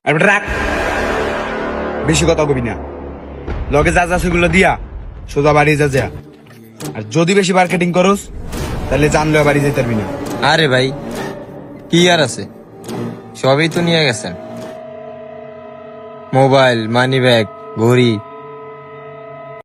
আর রাখ, বেশি কথা কবি না। লগে যা যা সেগুলো দিয়া সোজা বাড়ি যা। আর যদি বেশি মার্কেটিং করস তাহলে জানলে বাড়ি যেতে পারবি না। আরে ভাই, কি আর আছে, সবই তো নিয়ে গেছেন। মোবাইল, মানি ব্যাগ, ঘড়ি,